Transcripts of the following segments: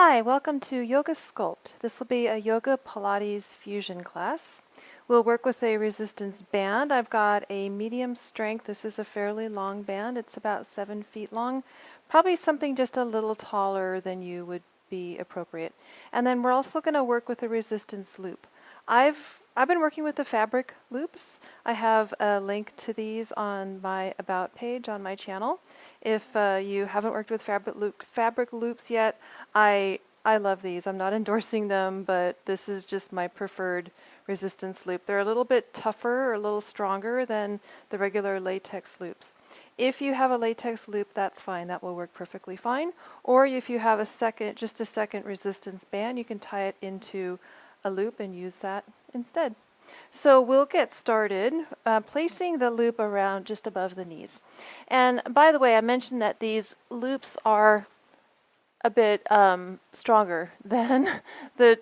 Hi, welcome to Yoga Sculpt. This will be a Yoga Pilates fusion class. We'll work with a resistance band. I've got a medium strength. This is a fairly long band. It's about 7 feet long. Probably something just a little taller than you would be appropriate. And then we're also going to work with a resistance loop. I've been working with the fabric loops. I have a link to these on my About page on my channel. If you haven't worked with fabric loops yet, I love these. I'm not endorsing them, but this is just my preferred resistance loop. They're a little bit tougher or a little stronger than the regular latex loops. If you have a latex loop, that's fine. That will work perfectly fine. Or if you have just a second resistance band, you can tie it into a loop and use that instead. So we'll get started placing the loop around just above the knees. And by the way, I mentioned that these loops are a bit stronger than the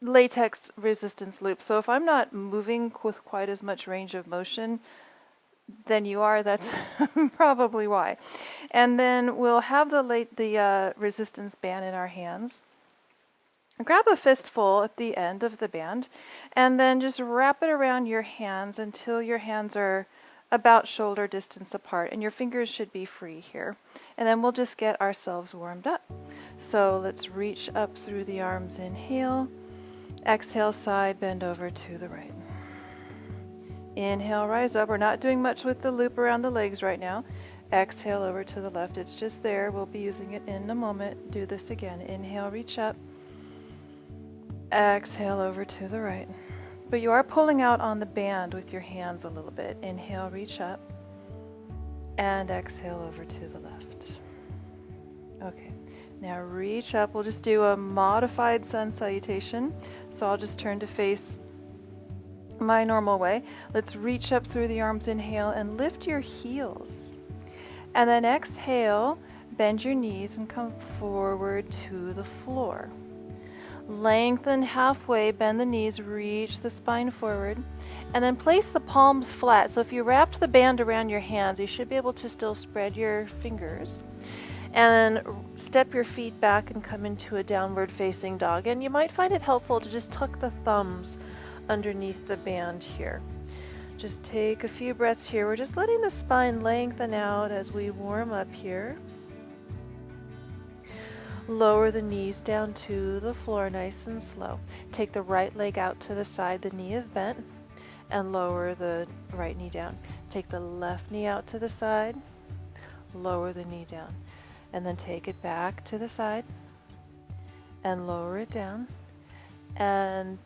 latex resistance loop. So if I'm not moving with quite as much range of motion than you are, that's probably why. And then we'll have the resistance band in our hands. Grab a fistful at the end of the band and then just wrap it around your hands until your hands are about shoulder distance apart, and your fingers should be free here. And then we'll just get ourselves warmed up. So let's reach up through the arms, inhale, exhale, side bend over to the right. Inhale, rise up. We're not doing much with the loop around the legs right now. Exhale over to the left. It's just there. We'll be using it in a moment. Do this again. Inhale, reach up. Exhale over to the right. But you are pulling out on the band with your hands a little bit. Inhale, reach up. And exhale over to the left. Okay, now reach up. We'll just do a modified sun salutation. So I'll just turn to face my normal way. Let's reach up through the arms, inhale, and lift your heels. And then exhale, bend your knees and come forward to the floor. Lengthen halfway, bend the knees, reach the spine forward, and then place the palms flat. So if you wrapped the band around your hands, you should be able to still spread your fingers. And then step your feet back and come into a downward facing dog. And you might find it helpful to just tuck the thumbs underneath the band here. Just take a few breaths here. We're just letting the spine lengthen out as we warm up here. Lower the knees down to the floor nice and slow. Take the right leg out to the side, the knee is bent, and lower the right knee down. Take the left knee out to the side, lower the knee down, and then take it back to the side and lower it down, and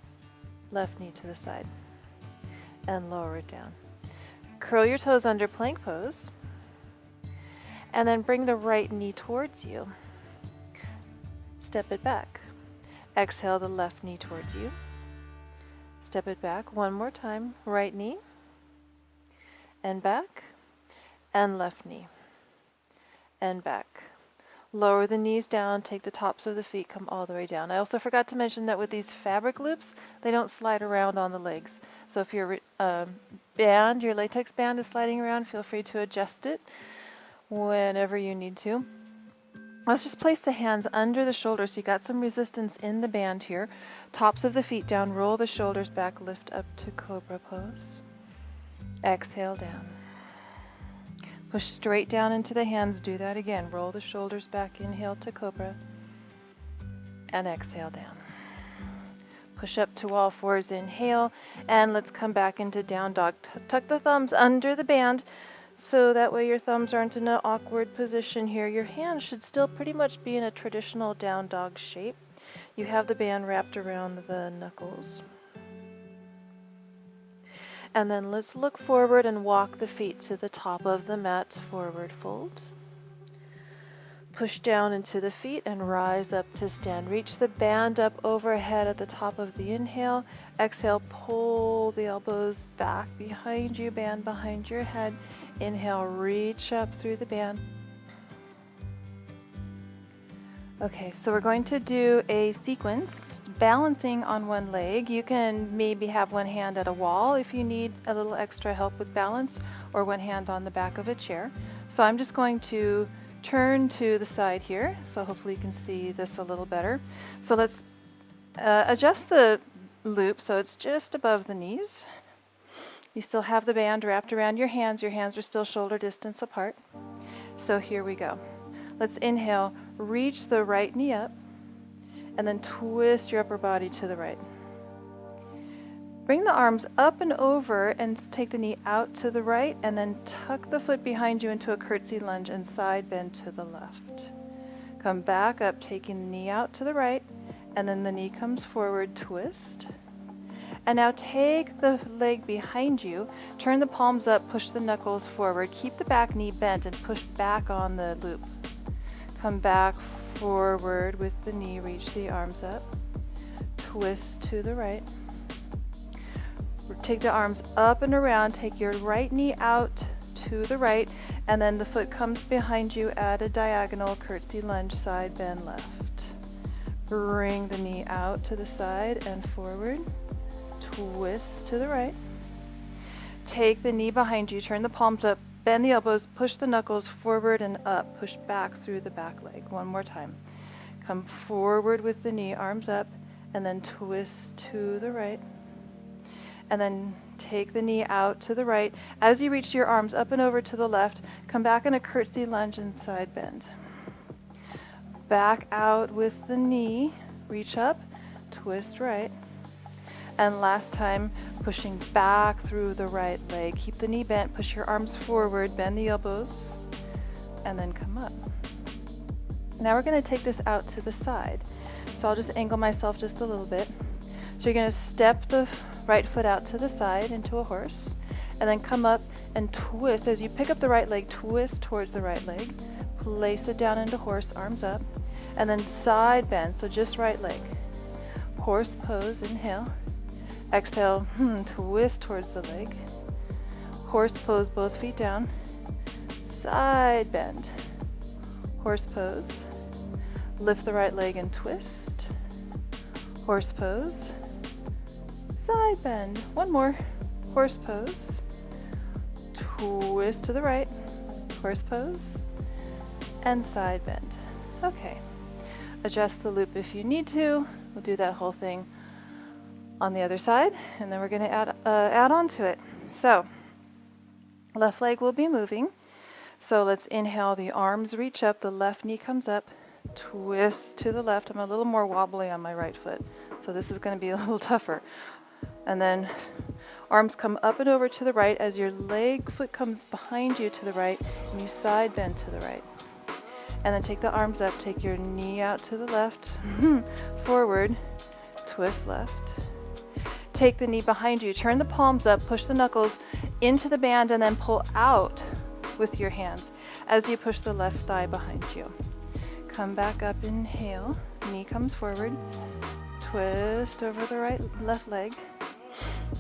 left knee to the side and lower it down. Curl your toes under plank pose, and then bring the right knee towards you. Step it back. Exhale the left knee towards you. Step it back one more time. Right knee and back, and left knee and back. Lower the knees down, take the tops of the feet, come all the way down. I also forgot to mention that with these fabric loops, they don't slide around on the legs. So if your your latex band is sliding around, feel free to adjust it whenever you need to. Let's just place the hands under the shoulders so you got some resistance in the band here. Tops of the feet down, roll the shoulders back, lift up to cobra pose. Exhale down. Push straight down into the hands, do that again. Roll the shoulders back, inhale to cobra, and exhale down. Push up to all fours, inhale, and let's come back into down dog. Tuck the thumbs under the band, so that way your thumbs aren't in an awkward position here. Your hands should still pretty much be in a traditional down dog shape. You have the band wrapped around the knuckles. And then let's look forward and walk the feet to the top of the mat, forward fold. Push down into the feet and rise up to stand. Reach the band up overhead at the top of the inhale. Exhale, pull the elbows back behind you, band behind your head. Inhale, reach up through the band. Okay, so we're going to do a sequence, balancing on one leg. You can maybe have one hand at a wall if you need a little extra help with balance, or one hand on the back of a chair. So I'm just going to turn to the side here, so hopefully you can see this a little better. So let's adjust the loop so it's just above the knees. You still have the band wrapped around your hands are still shoulder distance apart. So here we go. Let's inhale, reach the right knee up, and then twist your upper body to the right. Bring the arms up and over and take the knee out to the right, and then tuck the foot behind you into a curtsy lunge and side bend to the left. Come back up, taking the knee out to the right, and then the knee comes forward, twist. And now take the leg behind you, turn the palms up, push the knuckles forward, keep the back knee bent and push back on the loop. Come back forward with the knee, reach the arms up, twist to the right. Take the arms up and around, take your right knee out to the right, and then the foot comes behind you at a diagonal curtsy lunge, side bend left. Bring the knee out to the side and forward, twist to the right. Take the knee behind you, turn the palms up, bend the elbows, push the knuckles forward and up, push back through the back leg. One more time. Come forward with the knee, arms up, and then twist to the right. And then take the knee out to the right. As you reach your arms up and over to the left, come back in a curtsy lunge and side bend. Back out with the knee, reach up, twist right. And last time, pushing back through the right leg. Keep the knee bent, push your arms forward, bend the elbows, and then come up. Now we're going to take this out to the side. So I'll just angle myself just a little bit. So you're going to step the right foot out to the side into a horse, and then come up and twist. As you pick up the right leg, twist towards the right leg, place it down into horse, arms up, and then side bend, so just right leg. Horse pose, inhale. Exhale, twist towards the leg. Horse pose, both feet down. Side bend. Horse pose. Lift the right leg and twist. Horse pose. Side bend. One more. Horse pose. Twist to the right. Horse pose. And side bend. Okay. Adjust the loop if you need to. We'll do that whole thing on the other side, and then we're going to add on to it. So, left leg will be moving. So let's inhale, the arms reach up, the left knee comes up, twist to the left. I'm a little more wobbly on my right foot, so this is going to be a little tougher. And then arms come up and over to the right as your foot comes behind you to the right, and you side bend to the right. And then take the arms up, take your knee out to the left, forward, twist left. Take the knee behind you, turn the palms up, push the knuckles into the band, and then pull out with your hands as you push the left thigh behind you. Come back up, inhale, knee comes forward, twist over the left leg,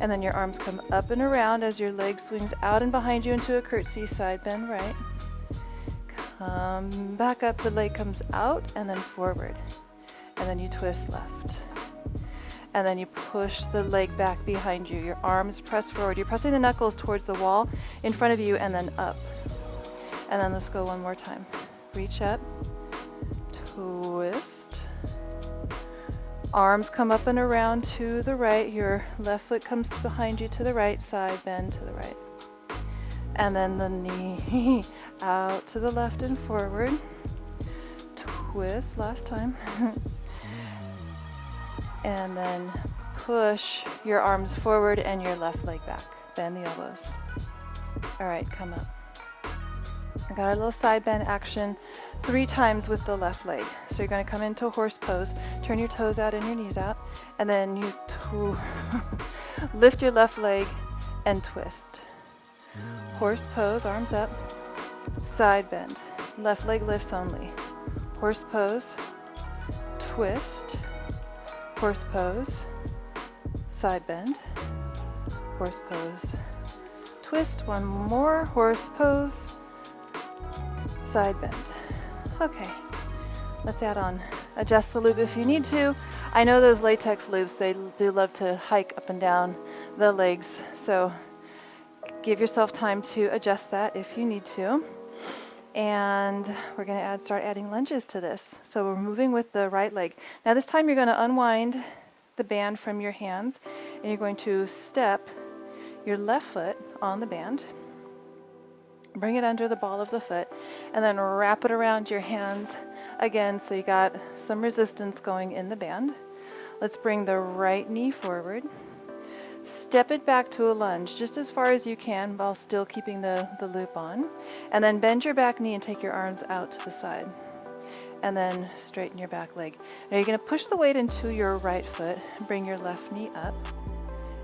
and then your arms come up and around as your leg swings out and behind you into a curtsy, side bend right. Come back up, the leg comes out and then forward, and then you twist left. And then you push the leg back behind you. Your arms press forward. You're pressing the knuckles towards the wall in front of you and then up. And then let's go one more time. Reach up, twist. Arms come up and around to the right. Your left foot comes behind you to the right, side bend to the right. And then the knee out to the left and forward. Twist, last time. And then push your arms forward and your left leg back. Bend the elbows. All right, come up. I got a little side bend action 3 times with the left leg. So you're going to come into a horse pose, turn your toes out and your knees out, and then you lift your left leg and twist. Horse pose, arms up, side bend. Left leg lifts only. Horse pose, twist. Horse pose, side bend, horse pose, twist, one more, horse pose, side bend. Okay, let's add on. Adjust the loop if you need to. I know those latex loops, they do love to hike up and down the legs, so give yourself time to adjust that if you need to. And we're going to start adding lunges to this. So we're moving with the right leg. Now this time you're going to unwind the band from your hands, and you're going to step your left foot on the band, bring it under the ball of the foot, and then wrap it around your hands again so you got some resistance going in the band. Let's bring the right knee forward. Step it back to a lunge just as far as you can while still keeping the loop on. And then bend your back knee and take your arms out to the side. And then straighten your back leg. Now you're going to push the weight into your right foot, bring your left knee up,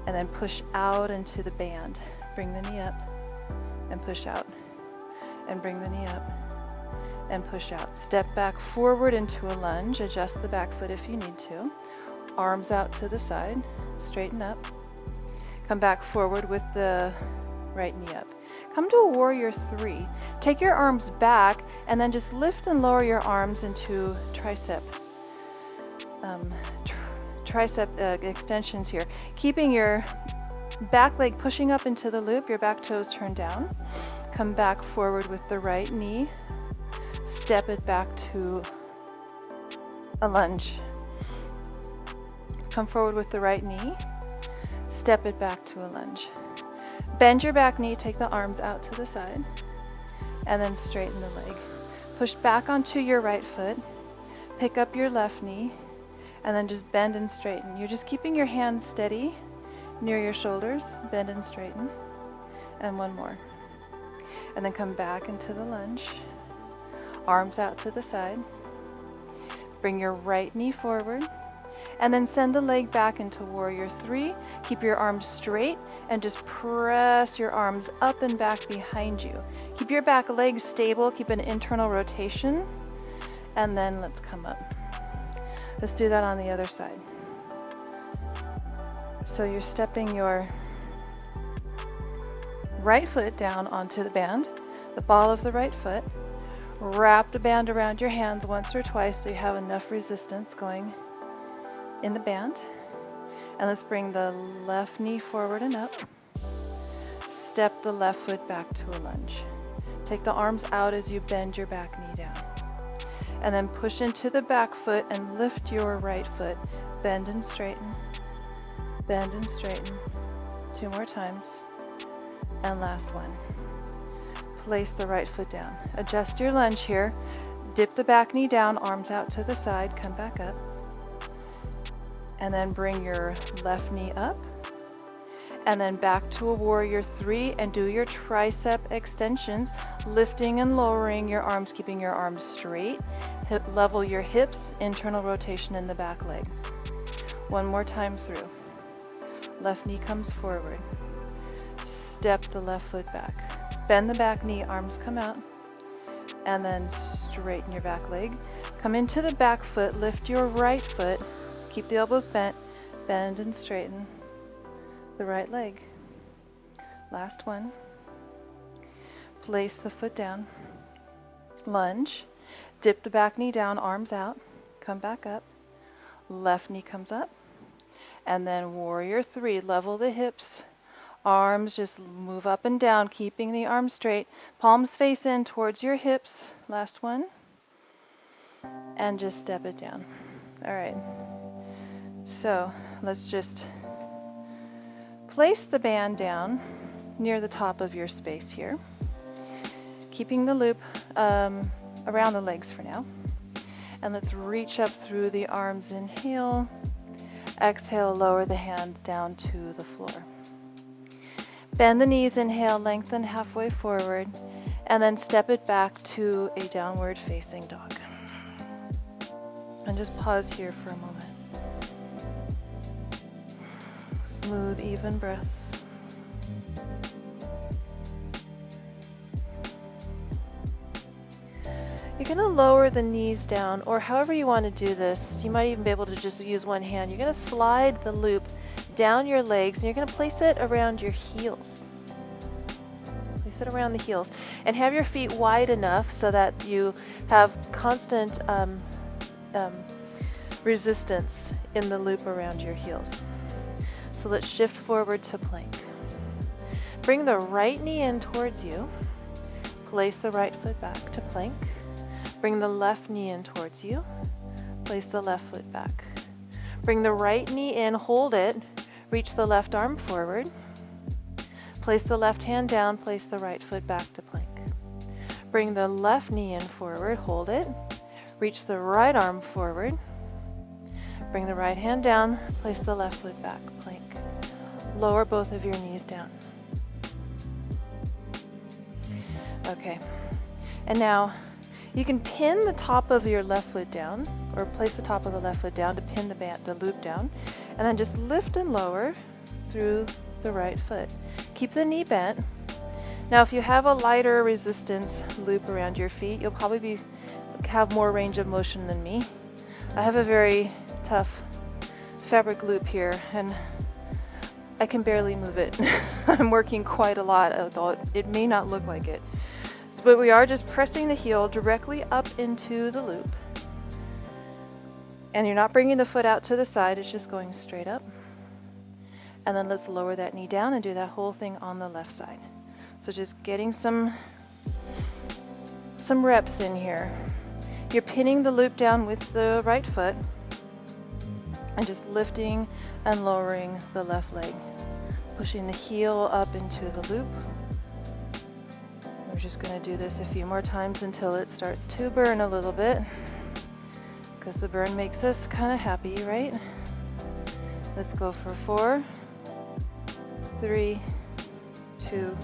and then push out into the band. Bring the knee up and push out. And bring the knee up and push out. Step back forward into a lunge. Adjust the back foot if you need to. Arms out to the side. Straighten up. Come back forward with the right knee up. Come to a warrior 3. Take your arms back and then just lift and lower your arms into tricep extensions here. Keeping your back leg pushing up into the loop, your back toes turned down. Come back forward with the right knee. Step it back to a lunge. Come forward with the right knee. Step it back to a lunge. Bend your back knee, take the arms out to the side, and then straighten the leg. Push back onto your right foot, pick up your left knee, and then just bend and straighten. You're just keeping your hands steady near your shoulders, bend and straighten, and one more. And then come back into the lunge, arms out to the side. Bring your right knee forward, and then send the leg back into warrior 3. Keep your arms straight and just press your arms up and back behind you. Keep your back leg stable, keep an internal rotation, and then let's come up. Let's do that on the other side. So you're stepping your right foot down onto the band, the ball of the right foot. Wrap the band around your hands once or twice so you have enough resistance going in the band. And let's bring the left knee forward and up. Step the left foot back to a lunge. Take the arms out as you bend your back knee down. And then push into the back foot and lift your right foot. Bend and straighten. Bend and straighten. 2 more times. And last one. Place the right foot down. Adjust your lunge here. Dip the back knee down, arms out to the side, come back up. And then bring your left knee up. And then back to a warrior 3 and do your tricep extensions, lifting and lowering your arms, keeping your arms straight. Level your hips, internal rotation in the back leg. One more time through. Left knee comes forward. Step the left foot back. Bend the back knee, arms come out. And then straighten your back leg. Come into the back foot, lift your right foot. Keep the elbows bent, bend and straighten the right leg. Last one. Place the foot down. Lunge. Dip the back knee down, arms out. Come back up. Left knee comes up. And then warrior 3. Level the hips. Arms just move up and down, keeping the arms straight. Palms face in towards your hips. Last one. And just step it down. All right. So let's just place the band down near the top of your space here, keeping the loop around the legs for now. And let's reach up through the arms. Inhale. Exhale, lower the hands down to the floor. Bend the knees, inhale, lengthen halfway forward, and then step it back to a downward facing dog. And just pause here for a moment. Smooth, even breaths. You're going to lower the knees down, or however you want to do this. You might even be able to just use one hand. You're going to slide the loop down your legs, and you're going to place it around your heels. Place it around the heels. And have your feet wide enough so that you have constant resistance in the loop around your heels. So let's shift forward to plank. Bring the right knee in towards you. Place the right foot back to plank. Bring the left knee in towards you. Place the left foot back. Bring the right knee in, hold it. Reach the left arm forward. Place the left hand down, place the right foot back to plank. Bring the left knee in forward, hold it. Reach the right arm forward. Bring the right hand down, place the left foot back, plank. Lower both of your knees down. Okay, and now you can pin the top of your left foot down, or place the top of the left foot down to pin the loop down, and then just lift and lower through the right foot. Keep the knee bent. Now if you have a lighter resistance loop around your feet, you'll probably have more range of motion than me. I have a very tough fabric loop here, and I can barely move it. I'm working quite a lot, although it may not look like it. But we are just pressing the heel directly up into the loop. And you're not bringing the foot out to the side, it's just going straight up. And then let's lower that knee down and do that whole thing on the left side. So just getting some reps in here. You're pinning the loop down with the right foot and just lifting and lowering the left leg. Pushing the heel up into the loop. We're just going to do this a few more times until it starts to burn a little bit, because the burn makes us kind of happy, right? Let's go for 4, 3, 2,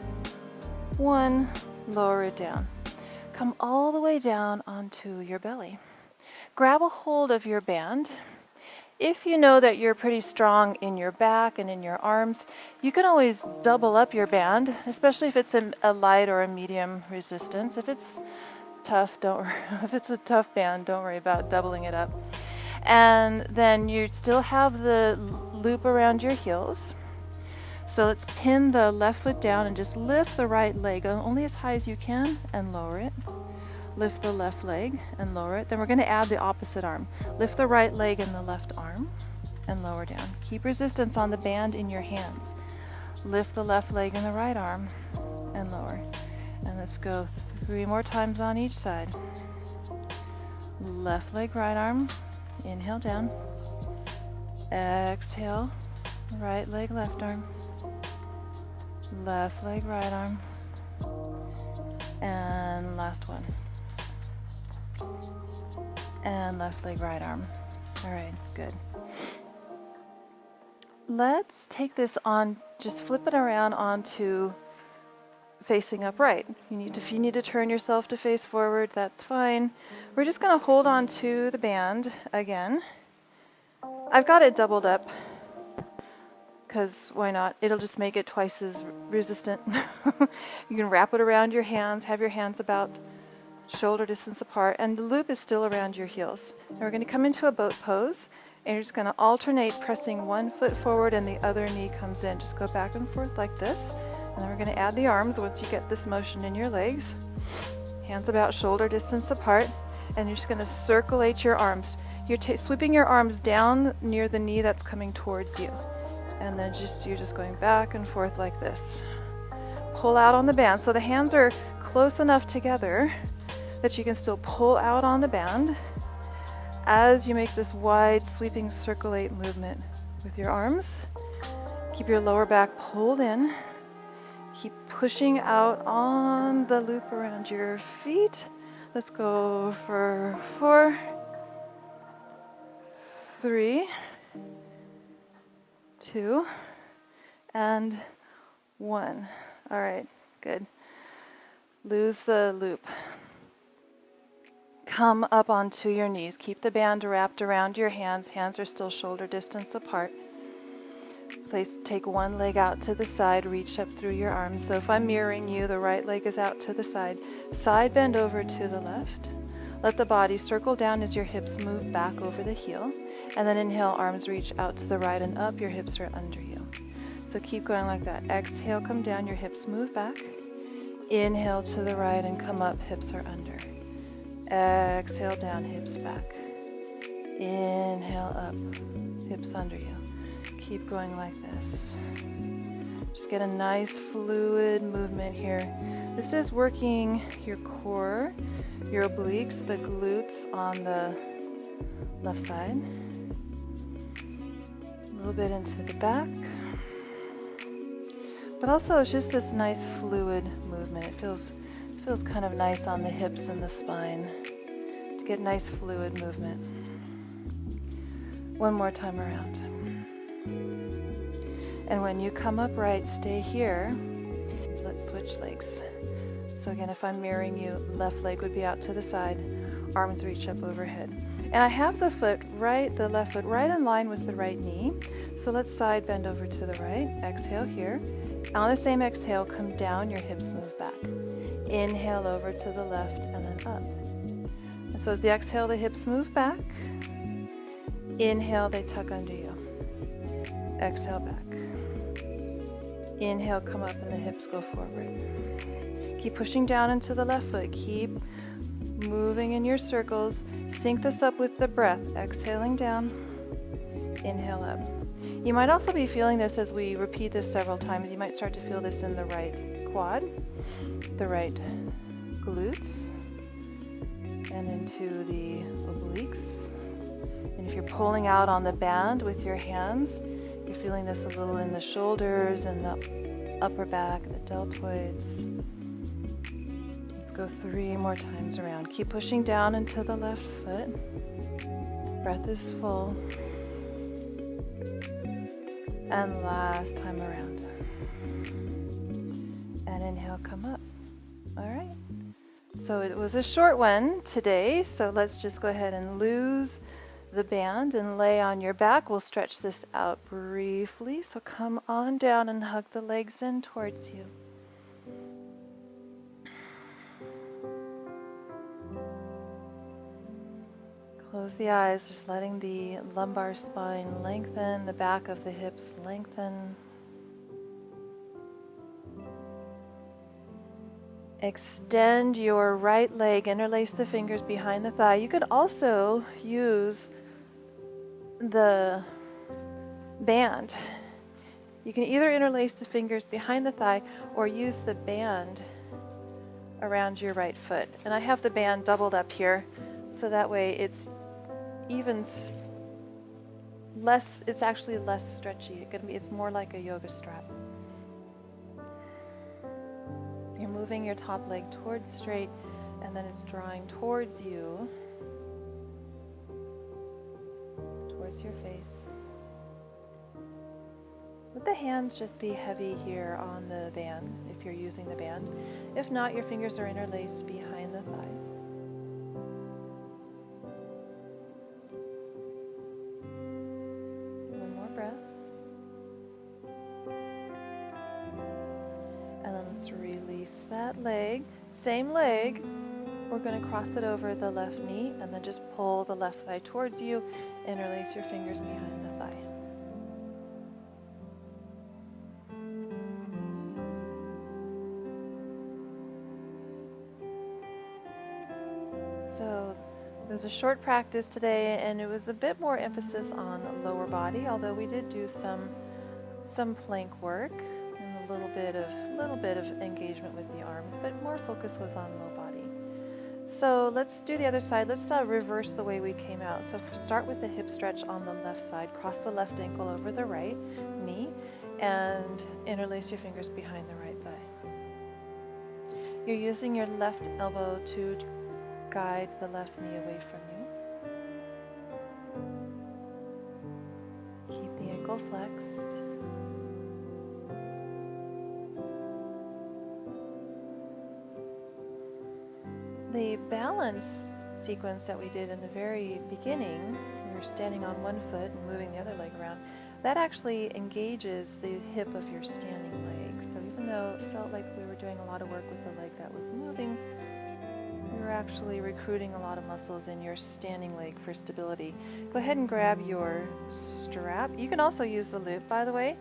1. Lower it down. Come all the way down onto your belly. Grab a hold of your band. If you know that you're pretty strong in your back and in your arms, you can always double up your band, especially if it's a light or a medium resistance. If it's tough, if it's a tough band, don't worry about doubling it up. And then you still have the loop around your heels. So let's pin the left foot down and just lift the right leg only as high as you can and lower it. Lift the left leg and lower it. Then we're going to add the opposite arm. Lift the right leg and the left arm and lower down. Keep resistance on the band in your hands. Lift the left leg and the right arm and lower. And let's go 3 more times on each side. Left leg, right arm. Inhale down. Exhale. Right leg, left arm. Left leg, right arm. And last one. And left leg, right arm. All right, good. Let's take this on, just flip it around onto facing upright. If you need to turn yourself to face forward, that's fine. We're just going to hold on to the band again. I've got it doubled up, because why not? It'll just make it twice as resistant. You can wrap it around your hands, have your hands about shoulder distance apart, and the loop is still around your heels. And we're going to come into a boat pose, and you're just going to alternate pressing one foot forward and the other knee comes in. Just go back and forth like this. And then we're going to add the arms once you get this motion in your legs. Hands about shoulder distance apart, and you're just going to circulate your arms. You're sweeping your arms down near the knee that's coming towards you. And then you're just going back and forth like this. Pull out on the band. So the hands are close enough together that you can still pull out on the band as you make this wide sweeping circulate movement with your arms. Keep your lower back pulled in. Keep pushing out on the loop around your feet. Let's go for 4, 3, 2, and 1. All right, good. Lose the loop. Come up onto your knees. Keep the band wrapped around your hands. Hands are still shoulder distance apart. Take one leg out to the side, reach up through your arms. So if I'm mirroring you, the right leg is out to the side. Side bend over to the left. Let the body circle down as your hips move back over the heel. And then inhale, arms reach out to the right and up, your hips are under you. So keep going like that. Exhale, come down, your hips move back. Inhale to the right and come up, hips are under. Exhale down, hips back. Inhale up, hips under you. Keep going like this. Just get a nice fluid movement here. This is working your core, your obliques, the glutes on the left side. A little bit into the back. But also it's just this nice fluid movement. It feels kind of nice on the hips and the spine to get nice fluid movement. One more time around. And when you come upright, stay here. So let's switch legs. So again, if I'm mirroring you, left leg would be out to the side, arms reach up overhead. And I have the left foot right in line with the right knee. So let's side bend over to the right. Exhale here. On the same exhale, come down, your hips move back. Inhale over to the left and then up. And so as the exhale, the hips move back. Inhale, they tuck under you. Exhale back. Inhale, come up and the hips go forward. Keep pushing down into the left foot. Keep moving in your circles. Sync this up with the breath. Exhaling down. Inhale up. You might also be feeling this as we repeat this several times. You might start to feel this in the right quad, the right glutes, and into the obliques. And if you're pulling out on the band with your hands, you're feeling this a little in the shoulders and the upper back, the deltoids. Let's go 3 more times around. Keep pushing down into the left foot. Breath is full. And last time around. And inhale, come up. All right. So it was a short one today, so let's just go ahead and lose the band and lay on your back. We'll stretch this out briefly. So come on down and hug the legs in towards you. Close the eyes, just letting the lumbar spine lengthen, the back of the hips lengthen. Extend your right leg, interlace the fingers behind the thigh. You could also use the band. You can either interlace the fingers behind the thigh or use the band around your right foot. And I have the band doubled up here, so that way it's actually less stretchy. It's more like a yoga strap. You're moving your top leg towards straight, and then it's drawing towards you, towards your face. Let the hands just be heavy here on the band if you're using the band. If not, your fingers are interlaced behind the thigh. One more breath. And then let's release that leg. Same leg. We're going to cross it over the left knee and then just pull the left thigh towards you. Interlace your fingers behind the thigh. So it was a short practice today, and it was a bit more emphasis on lower body, although we did do some plank work and a little bit of engagement with the arms, but more focus was on low body. So let's do the other side. Let's reverse the way we came out. So start with the hip stretch on the left side. Cross the left ankle over the right knee and interlace your fingers behind the right thigh. You're using your left elbow to guide the left knee away from you. Keep the ankle flexed. The balance sequence that we did in the very beginning, we were standing on one foot and moving the other leg around, that actually engages the hip of your standing leg. So even though it felt like we were doing a lot of work with the leg that was moving, we were actually recruiting a lot of muscles in your standing leg for stability. Go ahead and grab your strap. You can also use the loop, by the way,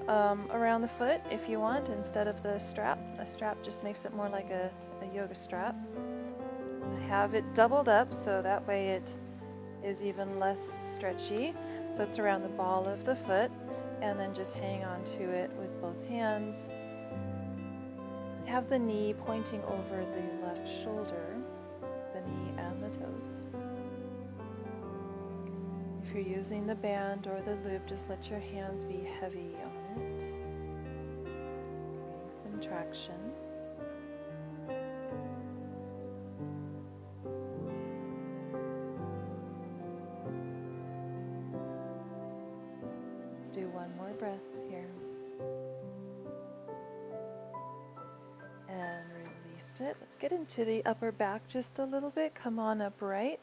around the foot if you want, instead of the strap. A strap just makes it more like a yoga strap. Have it doubled up so that way it is even less stretchy. So it's around the ball of the foot. and then just hang on to it with both hands. Have the knee pointing over the left shoulder, the knee and the toes. If you're using the band or the loop, just let your hands be heavy on it, creating some traction. Let's do one more breath here. And release it. Let's get into the upper back just a little bit. Come on upright.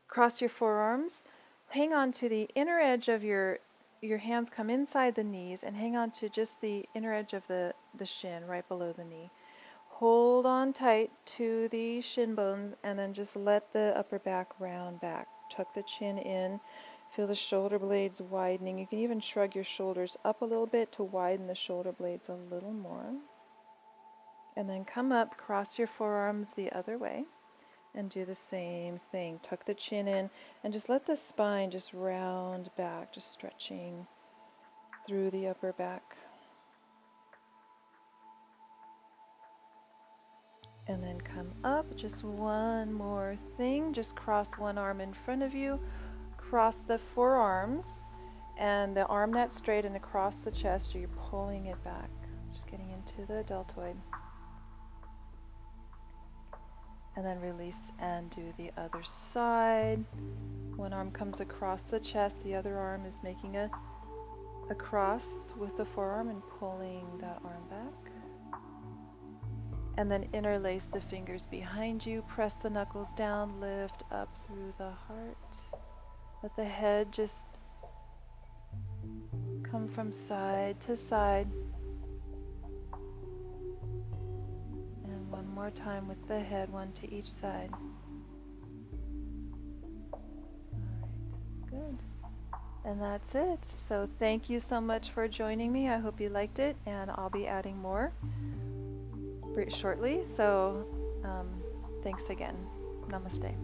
Cross your forearms. Hang on to the inner edge of your hands, come inside the knees and hang on to just the inner edge of the shin right below the knee. Hold on tight to the shin bones and then just let the upper back round back. Tuck the chin in. Feel the shoulder blades widening. You can even shrug your shoulders up a little bit to widen the shoulder blades a little more. And then come up, cross your forearms the other way. And do the same thing. Tuck the chin in and just let the spine just round back, just stretching through the upper back. And then come up, just one more thing. Just cross one arm in front of you, cross the forearms, and the arm that's straight and across the chest, you're pulling it back. Just getting into the deltoid. And then release and do the other side. One arm comes across the chest, the other arm is making a cross with the forearm and pulling that arm back. And then interlace the fingers behind you, press the knuckles down, lift up through the heart. Let the head just come from side to side. One more time with the head, one to each side. Alright, good. And that's it. So thank you so much for joining me. I hope you liked it, and I'll be adding more shortly. So thanks again. Namaste.